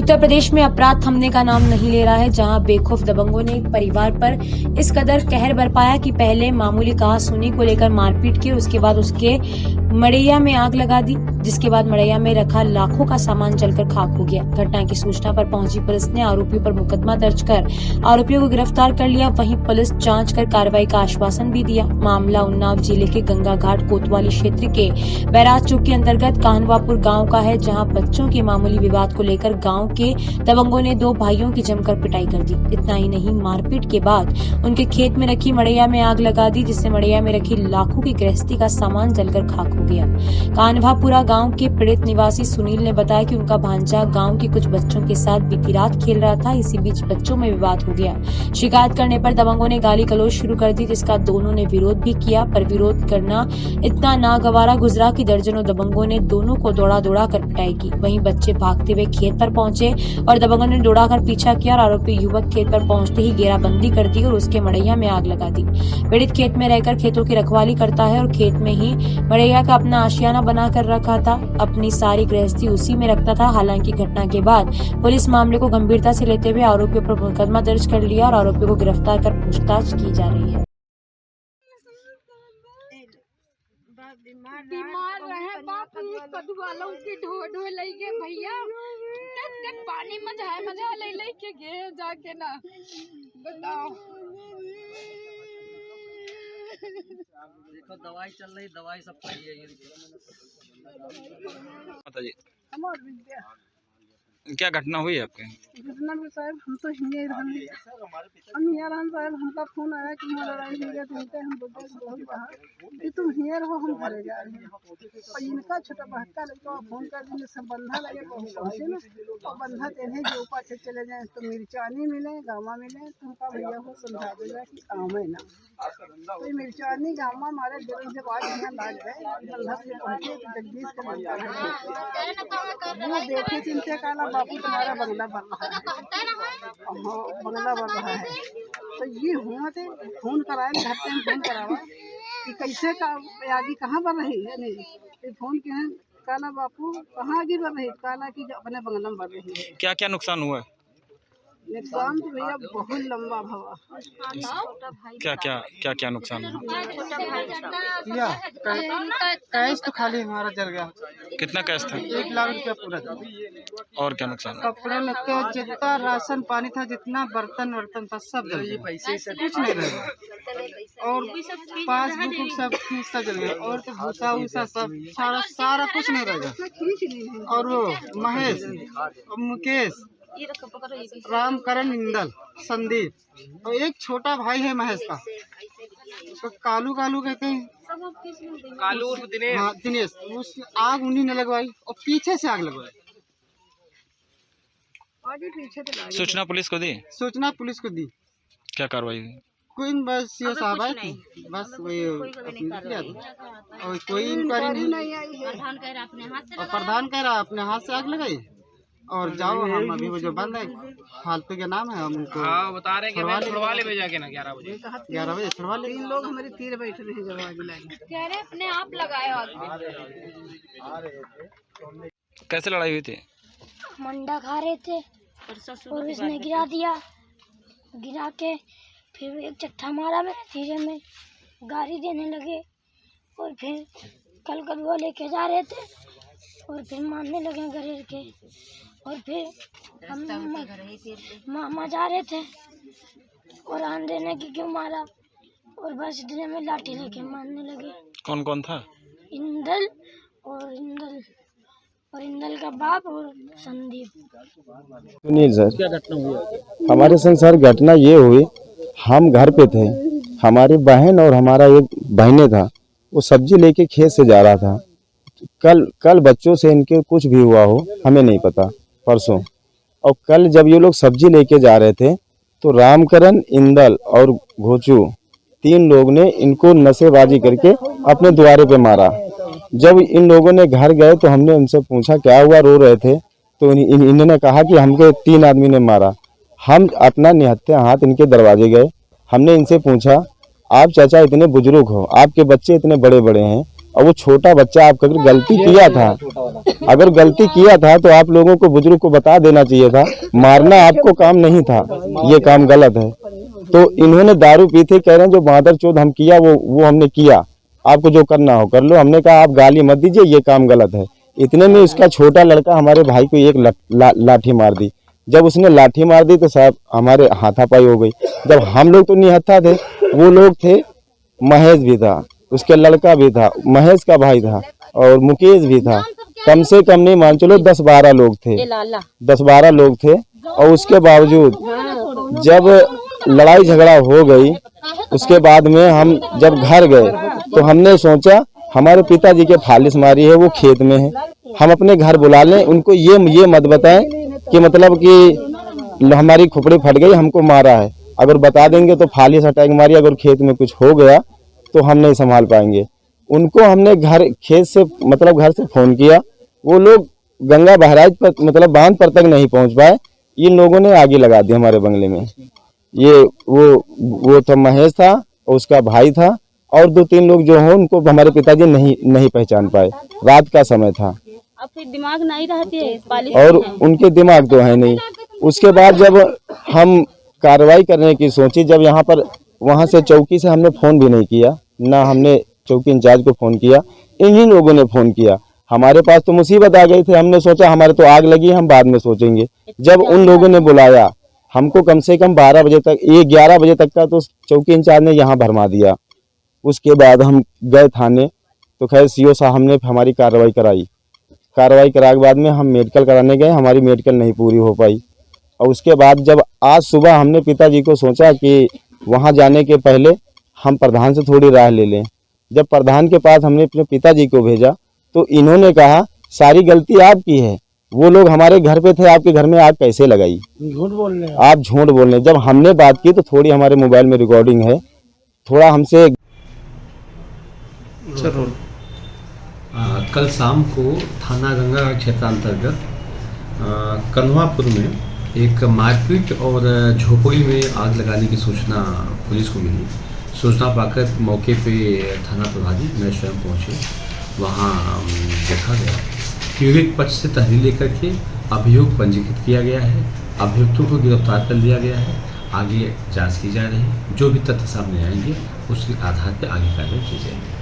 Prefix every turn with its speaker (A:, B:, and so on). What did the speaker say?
A: उत्तर प्रदेश में अपराध थमने का नाम नहीं ले रहा है, जहां बेखौफ दबंगों ने एक परिवार पर इस कदर कहर बरपाया कि पहले मामूली कहासुनी को लेकर मारपीट की, उसके बाद उसके मड़ैया में आग लगा दी, जिसके बाद मड़ैया में रखा लाखों का सामान जलकर खाक हो गया। घटना की सूचना पर पहुंची पुलिस ने आरोपियों पर मुकदमा दर्ज कर आरोपियों को गिरफ्तार कर लिया। वहीं पुलिस जांच कर कार्रवाई का आश्वासन भी दिया। मामला उन्नाव जिले के गंगा घाट कोतवाली क्षेत्र के बैराज चौक के अंतर्गत कान्हवापुर गाँव का है, जहाँ बच्चों के मामूली विवाद को लेकर गाँव के दबंगों ने दो भाइयों की जमकर पिटाई कर दी। इतना ही नहीं, मारपीट के बाद उनके खेत में रखी मड़ैया में आग लगा दी, जिससे मड़ैया में रखी लाखों की गृहस्थी का सामान जलकर खाक हो गया। कान्हवापुरा गांव के पीड़ित निवासी सुनील ने बताया कि उनका भांजा गांव के कुछ बच्चों के साथ बीती रात खेल रहा था। इसी बीच बच्चों में विवाद हो गया। शिकायत करने पर दबंगों ने गाली गलौज शुरू कर दी, जिसका दोनों ने विरोध भी किया, पर विरोध करना इतना नागवारा गुजरा कि दर्जनों दबंगों ने दोनों को दौड़ा दौड़ा कर पिटाई की। वहीं बच्चे भागते हुए खेत पर पहुंचे और दबंगों ने दौड़ा कर पीछा किया और आरोपी युवक खेत पर पहुंचते ही घेराबंदी कर दी और उसके मड़ैया में आग लगा दी। पीड़ित खेत में रहकर खेतों की रखवाली करता है और खेत में ही मड़ैया का अपना आशियाना बना कर रखा था। अपनी सारी गृहस्थी उसी में रखता था। हालांकि घटना के बाद पुलिस मामले को गंभीरता से लेते हुए आरोपियों पर मुकदमा दर्ज कर लिया और आरोपियों को गिरफ्तार कर पूछताछ की जा रही है।
B: बीमार रहे बाप कदू वाला उसकी ढो लेके भैया पानी मजा ले के गे जाके ना बताओ।
C: देखो दवाई चल रही, दवाई सब खाइए। क्या घटना हुई है आपके?
B: घटना में साहब हम तो हिंगे हम यहाँ साहब हमका फोन आया कि हमारा लड़ाई हो गया, तो हम बोलते कहा कि तुम हियर हो, हम घरे जा रहे हैं। और इनका छोटा बहका लड़का फोन कर देने सब बंधा लगे पहुँचे ना, और बंधा देने जो ऊपर से चले जाए तो मिर्चानी मिले गामा मिले, तो हमका भैया को समझा देगा कि आमे ना तो मिर्चानी गामा हमारे जब जब आज यहाँ लाग गए बंधा से पहुँचे तो जगदीश का वो देखे चिंते काला बापू तुम्हारा बंगला बन रहा है, बंगला बन रहा है। तो ये हुआ थे फोन कराए घर पे फोन करावा कि कैसे का आगे कहाँ बन रही है, नहीं फोन किए काला बापू कहाँ आगे बन रही, काला की अपने बंगला में बन रही है।
C: क्या क्या नुकसान हुआ है?
B: नुकसान तो भैया बहुत लंबा भवा।
C: क्या क्या क्या क्या नुकसान हुआ?
B: कैश तो खाली हमारा जल गया।
C: कितना कैश था?
B: 1 लाख रुपया पूरा।
C: और क्या नुकसान?
B: कपड़े लगते जितना राशन पानी था, जितना बर्तन वर्तन था सब जल गया, पैसे से कुछ नहीं रहा। और पासबुक सब फीस जल गया, और तो भूसा वूसा सब सारा कुछ नहीं रहेगा। और वो महेश और मुकेश रामकरण इंदल संदीप और एक छोटा भाई है महेश का, उसको कालू कहते हैं,
C: कालू दिनेश।
B: हाँ दिनेश। उस आग उन्हीं ने लगवाई और पीछे से आग लगवाई, आगे पीछे तो
C: सूचना पुलिस को दी?
B: सूचना पुलिस को दी।
C: क्या कार्रवाई हुई?
B: कोई बस सीओ साहब आए, बस वही और कोई इंक्वायरी नहीं आई है। और प्रधान कह रहा अपने हाथ से आग लगाई और जाओ, हम अभी वो जो बंद है फालतू के नाम है, हम उनको
C: बता रहे हैं छुड़वा ले भेजा के ना 11 बजे
B: छुड़वा ले। 3 लोग हमारे तीर बैठ रहे हैं, जब आग लगी कह रहे अपने आप लगाए आग।
C: कैसे लड़ाई हुई थी?
D: मंडा खा रहे थे और उसने गिरा दिया, गिरा के फिर एक चट्टा मारा, मैं धीरे में गाड़ी देने लगे और फिर कल कदुआ लेके जा रहे थे और फिर मारने लगे गरेर के। और फिर हम मामा जा रहे थे और आंधे ने कि क्यों मारा, और बस इतने में लाठी लेके मारने लगे।
C: कौन कौन था?
D: इंदल और इंदल का बाप और संदीप।
E: सुनील सर,
C: क्या घटना हुई?
E: हमारे संग सर घटना ये हुई, हम घर पे थे, हमारी बहन और हमारा एक बहने था, वो सब्जी लेके खेत से जा रहा था। कल बच्चों से इनके कुछ भी हुआ हो हमें नहीं पता, परसों। और कल जब ये लोग सब्जी लेके जा रहे थे तो रामकरण, इंदल और घोचू 3 लोग ने इनको नशेबाजी करके अपने द्वारे पे मारा। जब इन लोगों ने घर गए तो हमने उनसे पूछा क्या हुआ, रो रहे थे, तो इन्होंने कहा कि हमको 3 आदमी ने मारा। हम अपना निहत्थे हाथ इनके दरवाजे गए, हमने इनसे पूछा आप चाचा इतने बुजुर्ग हो, आपके बच्चे इतने बड़े बड़े हैं, और वो छोटा बच्चा आप अगर गलती किया था, अगर गलती किया था तो आप लोगों को, बुजुर्ग को बता देना चाहिए था। मारना आपको काम नहीं था, ये काम गलत है। तो इन्होंने दारू पी थे, कह रहे हैं जो मादर चोद हम किया वो हमने किया, आपको जो करना हो कर लो। हमने कहा आप गाली मत दीजिए, ये काम गलत है। इतने में उसका छोटा लड़का हमारे भाई को एक लाठी मार दी। जब उसने लाठी मार दी तो साहब हमारे हाथापाई हो गई। जब हम लोग तो निहत्था थे, वो लोग थे, महेश भी था, उसके लड़का भी था, महेश का भाई था और मुकेश भी था। कम से कम नहीं मान चलो 10-12 लोग थे, 10-12 लोग थे। और उसके बावजूद जब लड़ाई झगड़ा हो गई, उसके बाद में हम जब घर गए तो हमने सोचा हमारे पिताजी के फालिस मारी है, वो खेत में है, हम अपने घर बुला लें। उनको ये मत बताएं कि मतलब कि हमारी खोपड़ी फट गई, हमको मारा है। अगर बता देंगे तो फालिस अटैक मारी, अगर खेत में कुछ हो गया तो हम नहीं संभाल पाएंगे। उनको हमने खेत से मतलब घर से फोन किया, वो लोग गंगा बहराइच पर मतलब बांध पर तक नहीं पहुंच पाए। इन लोगों ने आगे लगा दी हमारे बंगले में। ये वो तो महेश था और उसका भाई था और 2-3 लोग जो हों उनको हमारे पिताजी नहीं पहचान पाए। रात का समय था,
F: अब फिर दिमाग नहीं रहती है
E: और उनके दिमाग तो है नहीं। उसके बाद जब हम कार्रवाई करने की सोची, जब यहाँ पर वहाँ से चौकी से हमने फोन भी नहीं किया, ना हमने चौकी इंचार्ज को फोन किया, इन्हीं लोगों ने फोन किया। हमारे पास तो मुसीबत आ गई थी, हमने सोचा हमारे तो आग लगी, हम बाद में सोचेंगे। जब उन लोगों ने बुलाया हमको, कम से कम 12 बजे तक, 11 बजे तक का तो चौकी इंचार्ज ने यहाँ भरमा दिया। उसके बाद हम गए थाने, तो खैर सीओ साहब हमने हमारी कार्रवाई कराई। कार्रवाई कराने के बाद में हम मेडिकल कराने गए, हमारी मेडिकल नहीं पूरी हो पाई। और उसके बाद जब आज सुबह हमने पिताजी को सोचा कि वहाँ जाने के पहले हम प्रधान से थोड़ी राय ले लें। जब प्रधान के पास हमने अपने पिताजी को भेजा तो इन्होंने कहा सारी गलती आपकी है, वो लोग हमारे घर पे थे, आपके घर में आग कैसे लगाई?
C: झूठ बोल रहे हैं
E: आप झूठ बोल रहे हैं। जब हमने बात की तो थोड़ी हमारे मोबाइल में रिकॉर्डिंग है, थोड़ा हमसे
G: कल शाम को थाना गंगा क्षेत्र अंतर्गत कन्वापुर में एक मारपीट और झोपड़ी में आग लगाने की सूचना पुलिस को मिली। सूचना पाकर मौके पे थाना प्रभारी मैं स्वयं पहुंचे। वहां देखा गया पीड़ित पक्ष से तहरीर लेकर के अभियोग पंजीकृत किया गया है। अभियुक्तों को गिरफ्तार कर लिया गया है। आगे जांच की जा रही है। जो भी तथ्य सामने आएंगे उसके आधार पर आगे कार्रवाई की जाएगी।